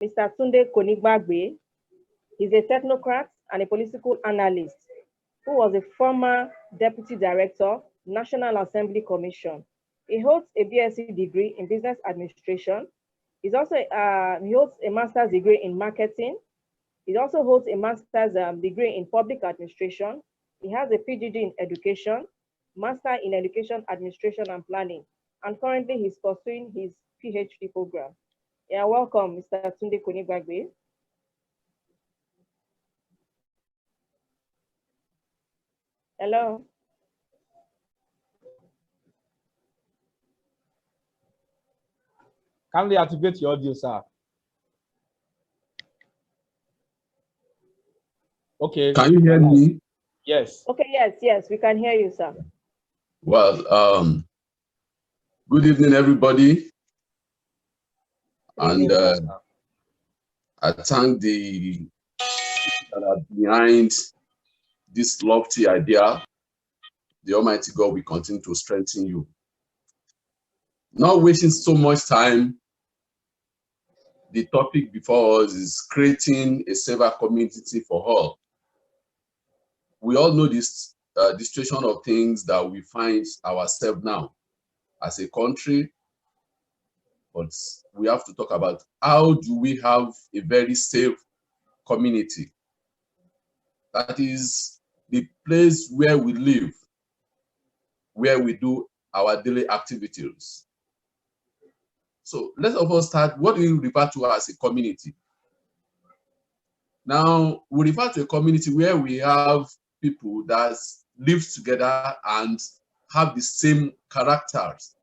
Mr. Tunde Konigbagbe is a technocrat and a political analyst who was a former Deputy Director, National Assembly Commission. He holds a BSc degree in Business Administration. He holds a master's degree in marketing. He also holds a master's degree in public administration. He has a PhD in education, master in education administration and planning, and currently he's pursuing his PhD program. Yeah, welcome, Mr. Tunde Konigbagbe. Hello. Kindly activate your audio, sir. Okay. Can you hear me? Yes. Okay, yes, we can hear you, sir. Well, good evening, everybody. And I thank the that are behind this lofty idea. The Almighty God will continue to strengthen you. Not wasting so much time, the topic before us is creating a safer community for all. We all know this the situation of things that we find ourselves now as a country, but we have to talk about how do we have a very safe community. That is the place where we live, where we do our daily activities. So let's first start. What do we refer to as a community? Now, we refer to a community where we have people that live together and have the same characters.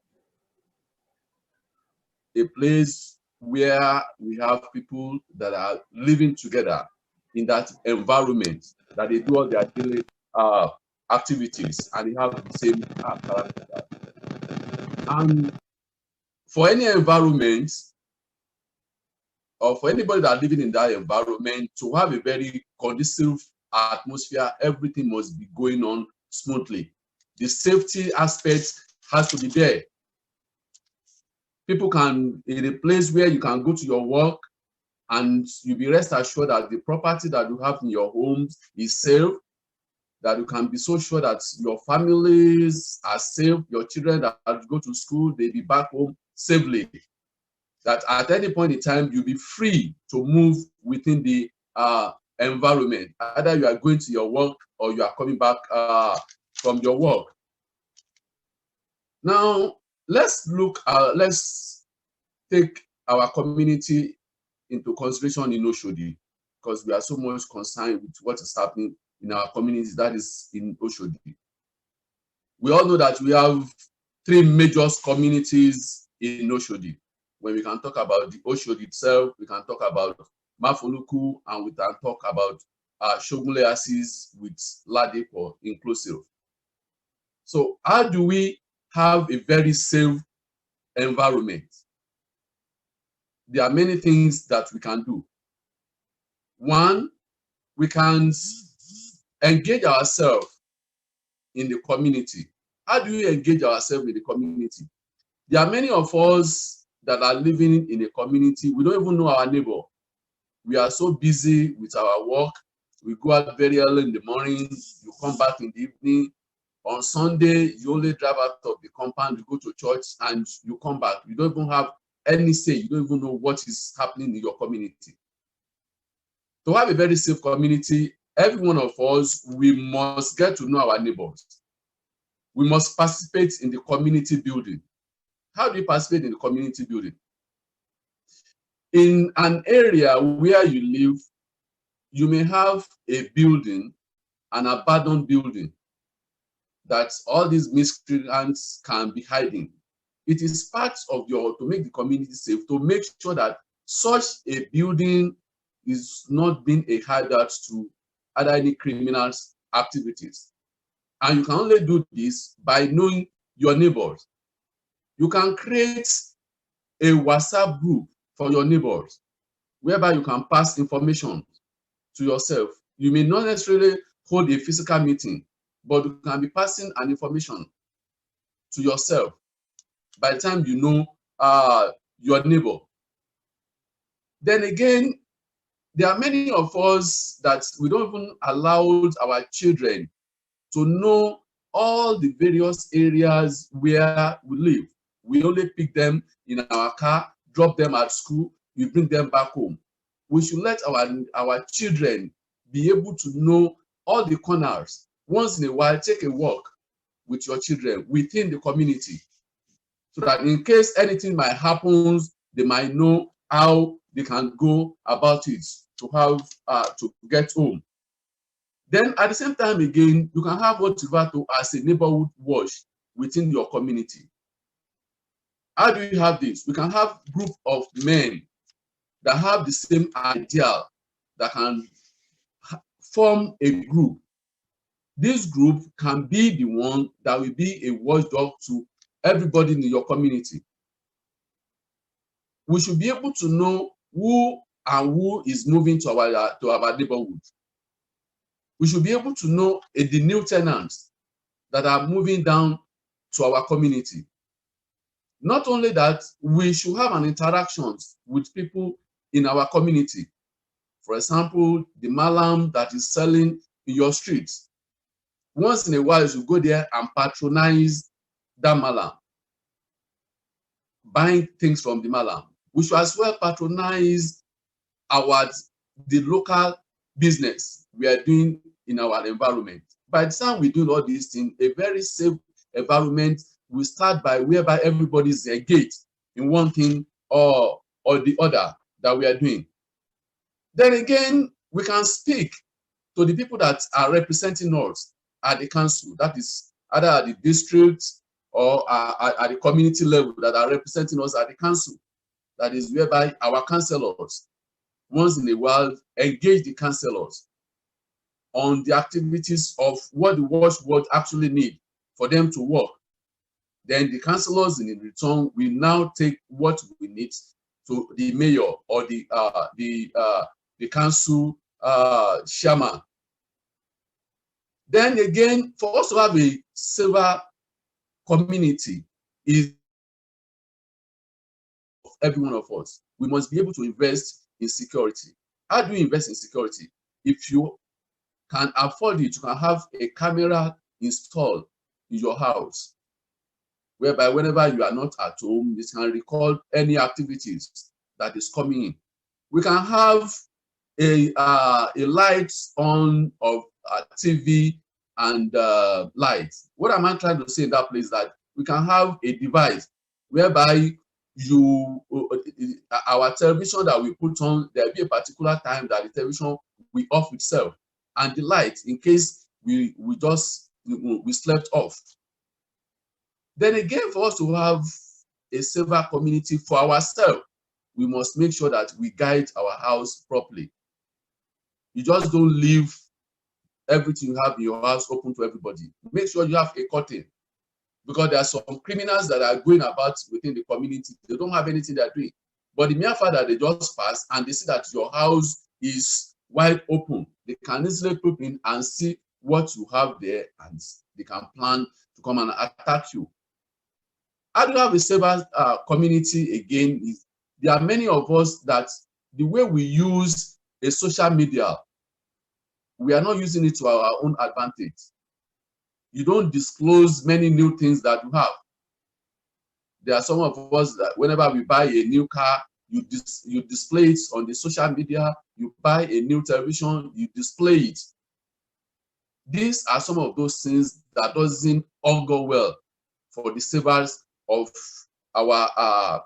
A place where we have people that are living together in that environment, that they do all their daily activities and they have the same character. And for any environment, or for anybody that are living in that environment, to have a very conducive atmosphere, everything must be going on smoothly. The safety aspect has to be there. People can, in a place where you can go to your work and you be rest assured that the property that you have in your homes is safe, that you can be so sure that your families are safe, your children that go to school, they be back home safely. That at any point in time, you'll be free to move within the environment. Either you are going to your work or you are coming back from your work. Now, let's take our community into consideration in Oshodi, because we are so much concerned with what is happening in our community, that is in Oshodi. We all know that we have 3 major communities in Oshodi. When we can talk about the Oshodi itself, we can talk about Mafoluku, and we can talk about Shogunle Assis with Ladepo inclusive. So how do we have a very safe environment? There are many things that we can do. One, we can engage ourselves in the community. How do we engage ourselves in the community? There are many of us that are living in a community, we don't even know our neighbor. We are so busy with our work. We go out very early in the morning, you come back in the evening. On Sunday, you only drive out of the compound, you go to church, and you come back. You don't even have any say. You don't even know what is happening in your community. To have a very safe community, every one of us, we must get to know our neighbors. We must participate in the community building. How do you participate in the community building? In an area where you live, you may have a building, an abandoned building, that all these miscreants can be hiding. It is part of to make the community safe, to make sure that such a building is not being a hideout to other any criminal activities. And you can only do this by knowing your neighbors. You can create a WhatsApp group for your neighbors, whereby you can pass information to yourself. You may not necessarily hold a physical meeting, but you can be passing an information to yourself by the time you know your neighbor. Then again, there are many of us that we don't even allow our children to know all the various areas where we live. We only pick them in our car, drop them at school, we bring them back home. We should let our children be able to know all the corners. Once in a while, take a walk with your children within the community, so that in case anything might happen, they might know how they can go about it to have to get home. Then at the same time again, you can have what you refer to as a neighborhood watch within your community. How do you have this? We can have a group of men that have the same ideal, that can form a group. This group can be the one that will be a watchdog to everybody in your community. We should be able to know who is moving to our neighborhood. We should be able to know the new tenants that are moving down to our community. Not only that, we should have an interactions with people in our community. For example, the malam that is selling in your streets. Once in a while, you should go there and patronize that malam, buying things from the malam. We should as well patronize the local business we are doing in our environment. By the time we do all these things, a very safe environment will start by whereby everybody is engaged in one thing or the other that we are doing. Then again, we can speak to the people that are representing us at the council, that is either at the district or at the community level, that are representing us at the council. That is whereby our councillors, once in a while, engage the councillors on the activities of what the watchword actually need for them to work. Then the councillors in return will now take what we need to the mayor or the council chairman. Then again, for us to have a silver community is every one of us. We must be able to invest in security. How do you invest in security? If you can afford it, you can have a camera installed in your house, whereby whenever you are not at home, it can record any activities that is coming in. We can have a light on of TV and lights. What am I trying to say in that place? That we can have a device whereby our television that we put on, there'll be a particular time that the television will off itself, and the light, in case we slept off. Then again, for us to have a safer community for ourselves, we must make sure that we guide our house properly. You just don't leave everything you have in your house open to everybody. Make sure you have a curtain, because there are some criminals that are going about within the community. They don't have anything they're doing. But the mere fact that they just pass and they see that your house is wide open, they can easily put in and see what you have there, and they can plan to come and attack you. How do you have a safer community again? There are many of us that the way we use a social media, we are not using it to our own advantage. You don't disclose many new things that you have. There are some of us that whenever we buy a new car, you display it on the social media. You buy a new television, you display it. These are some of those things that doesn't all go well for the savers of our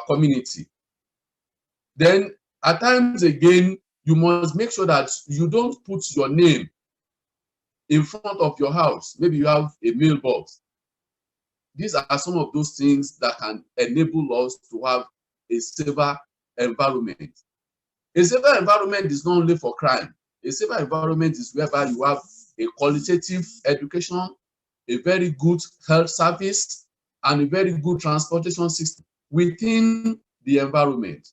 community. Then at times again, you must make sure that you don't put your name in front of your house. Maybe you have a mailbox. These are some of those things that can enable us to have a safer environment. A safer environment is not only for crime. A safer environment is whereby you have a qualitative education, a very good health service, and a very good transportation system within the environment.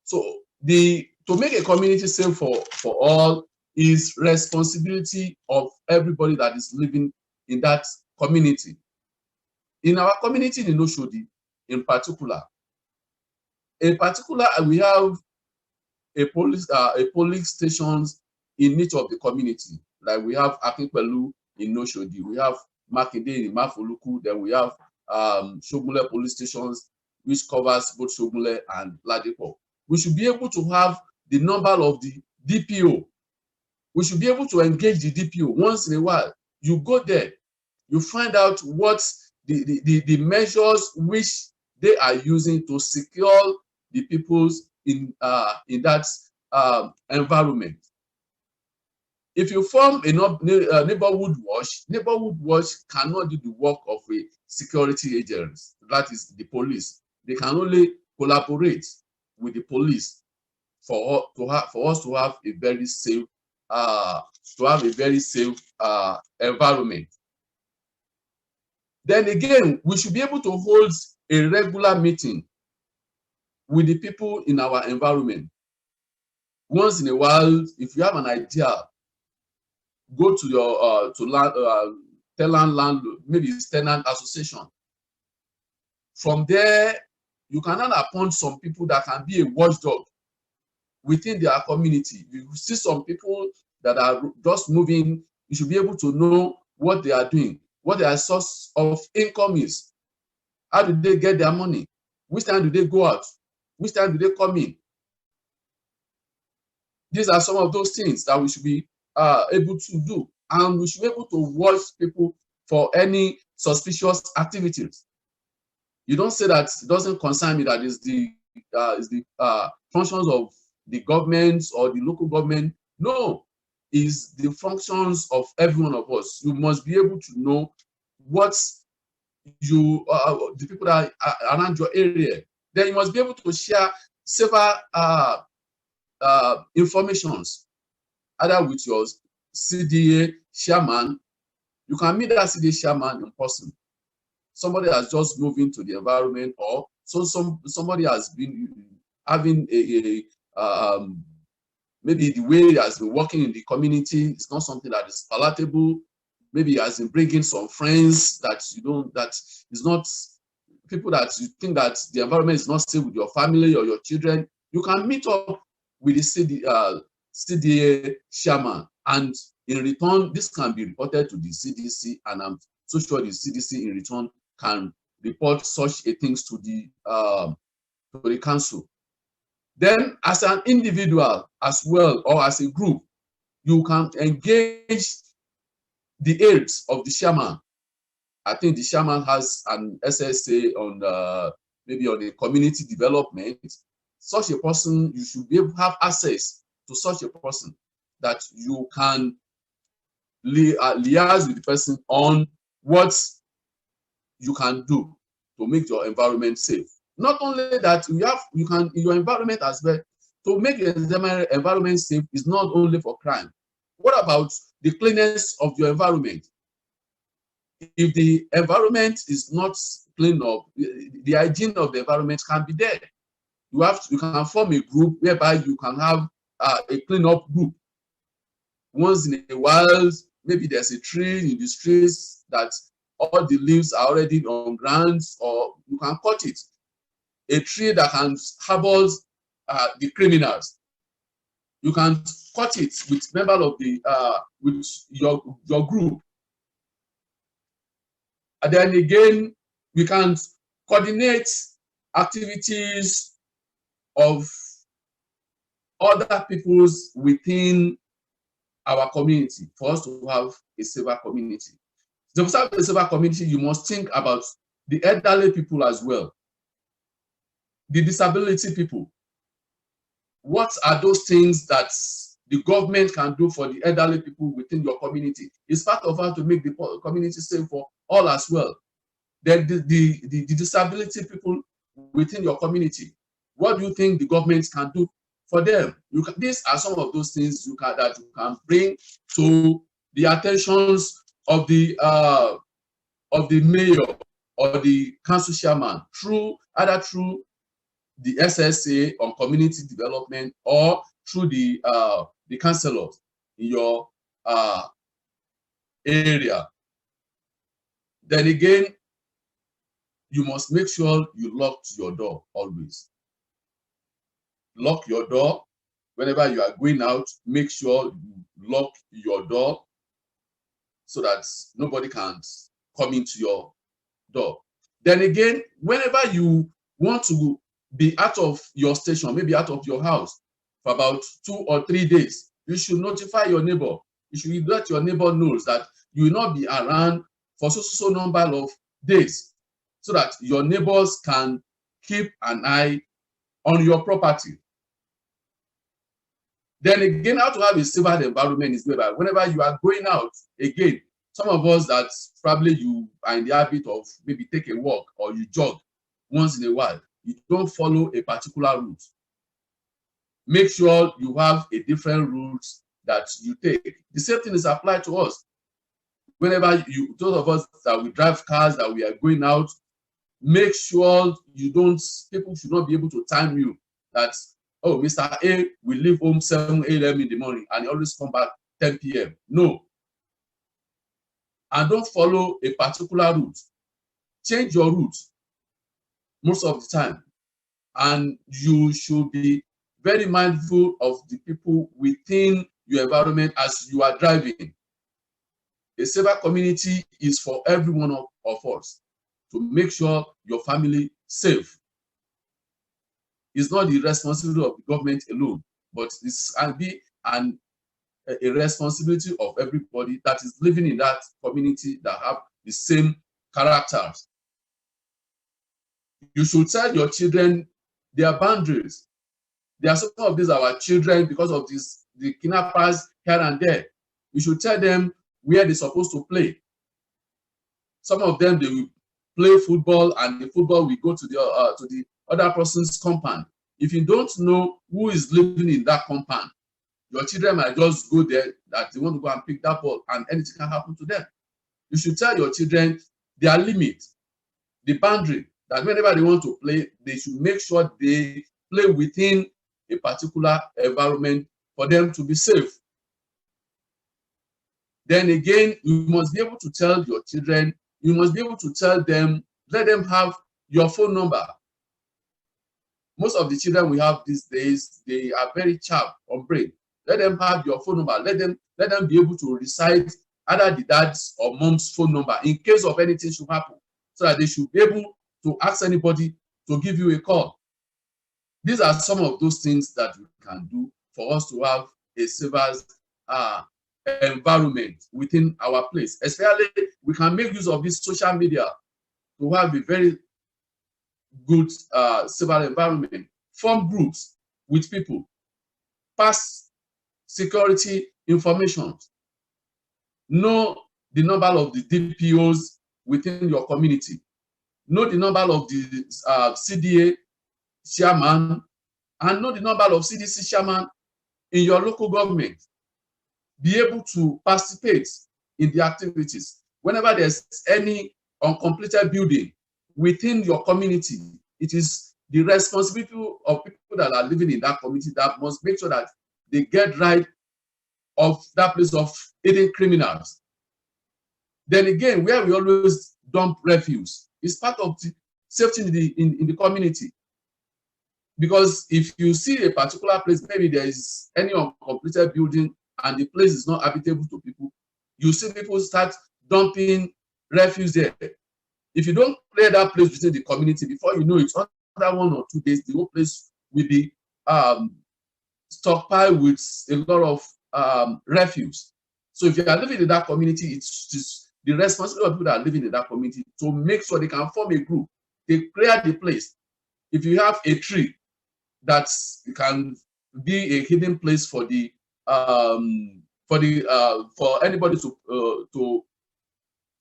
So to make a community safe for all is responsibility of everybody that is living in that community. In our community in Oshodi, in particular, we have a police stations in each of the community. Like we have Akinpelu in Oshodi, we have Makinde in Mafoluku, then we have Shogunle police stations, which covers both Shogunle and Ladipo. We should be able to have the number of the DPO. We should be able to engage the DPO once in a while. You go there, you find out what the measures which they are using to secure the peoples in that environment. If you form a neighborhood watch cannot do the work of a security agent, that is the police. They can only collaborate with the police for us to have a very safe environment. Then again, we should be able to hold a regular meeting with the people in our environment. Once in a while, if you have an idea, go to your tenant maybe it's tenant association. From there, you can then appoint some people that can be a watchdog within their community. You see some people that are just moving, you should be able to know what they are doing, what their source of income is. How do they get their money? Which time do they go out? Which time do they come in? These are some of those things that we should be able to do. And we should be able to watch people for any suspicious activities. You don't say that it doesn't concern me, that is the functions of the government or the local government. No, it's the functions of every one of us. You must be able to know what the people that are around your area. Then you must be able to share several informations, either with your CDA chairman. You can meet that CDA chairman in person. Somebody has just moved into the environment, or somebody has been having maybe the way he has been working in the community is not something that is palatable. Maybe he has been bringing some friends that is not people that you think that the environment is not safe with your family or your children. You can meet up with the CDA chairman, and in return, this can be reported to the CDC, and I'm so sure the CDC in return can report such things to the council. Then, as an individual as well, or as a group, you can engage the aides of the chairman. I think the chairman has an SSA on maybe on the community development. Such a person, you should be able to have access to such a person that you can liaise with the person on what you can do to make your environment safe. Not only that, you can in your environment as well. To make your environment safe is not only for crime. What about the cleanness of your environment? If the environment is not clean up, the hygiene of the environment can be there. You can form a group whereby you can have a clean-up group. Once in a while, maybe there's a tree in the streets that all the leaves are already on ground, or you can cut it. A tree that can harbor the criminals, you can cut it with members of the with your group. And then again, we can coordinate activities of other peoples within our community for us to have a safer community. To have a safer community, you must think about the elderly people as well, the disability people. What are those things that the government can do for the elderly people within your community? It's part of how to make the community safe for all as well. Then the disability people within your community, what do you think the government can do for them? These are some of those things that you can bring to the attentions of the mayor or the council chairman either through the SSA on community development or through the councillors in your area. Then again, you must make sure you lock your door always. Lock your door Whenever you are going out, make sure you lock your door so that nobody can come into your door. Then again, whenever you want to be out of your station, maybe out of your house for about 2 or 3 days, you should notify your neighbor. You should let your neighbor know that you will not be around for so number of days, so that your neighbors can keep an eye on your property. Then again, how to have a safer environment is whenever you are going out, again, some of us that probably you are in the habit of maybe take a walk or you jog once in a while, you don't follow a particular route. Make sure you have a different route that you take. The same thing is applied to us. Whenever those of us that we drive cars, that we are going out, make sure people should not be able to time you that, oh, Mr. A will leave home 7 a.m. in the morning and he always come back 10 p.m. No. And don't follow a particular route. Change your route most of the time. And you should be very mindful of the people within your environment as you are driving. A safer community is for every one of us to make sure your family safe. It's not the responsibility of the government alone, but this can be a responsibility of everybody that is living in that community that have the same characters. You should tell your children their boundaries. There are some of these our children, because of the kidnappers here and there. You should tell them where they're supposed to play. Some of them, they will play football, and the football will go to the other person's compound. If you don't know who is living in that compound, your children might just go there that they want to go and pick that ball, and anything can happen to them. You should tell your children their limit, the boundary, that whenever they want to play, they should make sure they play within a particular environment for them to be safe. Then again, you must be able to tell your children, you must be able to tell them, let them have your phone number. Most of the children we have these days, they are very sharp on brain. Let them have your phone number. Let them be able to recite either the dad's or mom's phone number in case of anything should happen, so that they should be able to ask anybody to give you a call. These are some of those things that we can do for us to have a safer environment within our place. Especially, we can make use of this social media to have a very good safer environment. Form groups with people. Pass security information. Know the number of the DPOs within your community. Know the number of the CDA chairman, and know the number of CDC chairman in your local government. Be able to participate in the activities. Whenever there's any uncompleted building within your community, it is the responsibility of people that are living in that community that must make sure that they get rid of that place of hidden criminals. Then again, where we always dump refuse is part of the safety in the community. Because if you see a particular place, maybe there is any uncompleted building and the place is not habitable to people, you see people start dumping refuse there. If you don't clear that place within the community, before you know it, another 1 or 2 days, the whole place will be stockpiled with a lot of refuse. So if you are living in that community, it's just the responsibility of people that are living in that community to make sure they can form a group. They clear the place. If you have a tree that can be a hidden place for the for anybody to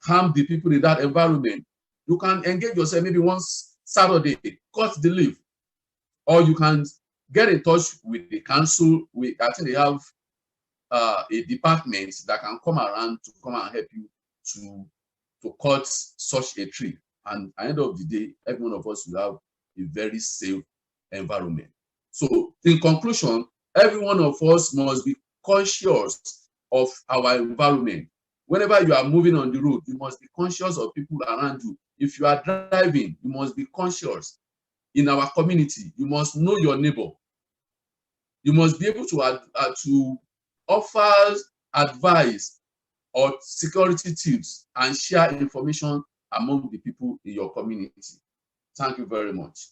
harm the people in that environment, you can engage yourself maybe once Saturday, cut the leaf, or you can get in touch with the council. I think they have a department that can come around to come and help you to cut such a tree. And at the end of the day, every one of us will have a very safe environment. So in conclusion, every one of us must be conscious of our environment. Whenever you are moving on the road, you must be conscious of people around you. If you are driving, you must be conscious. In our community, you must know your neighbor. You must be able to offer advice or security tips and share information among the people in your community. Thank you very much.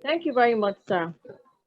Thank you very much, sir.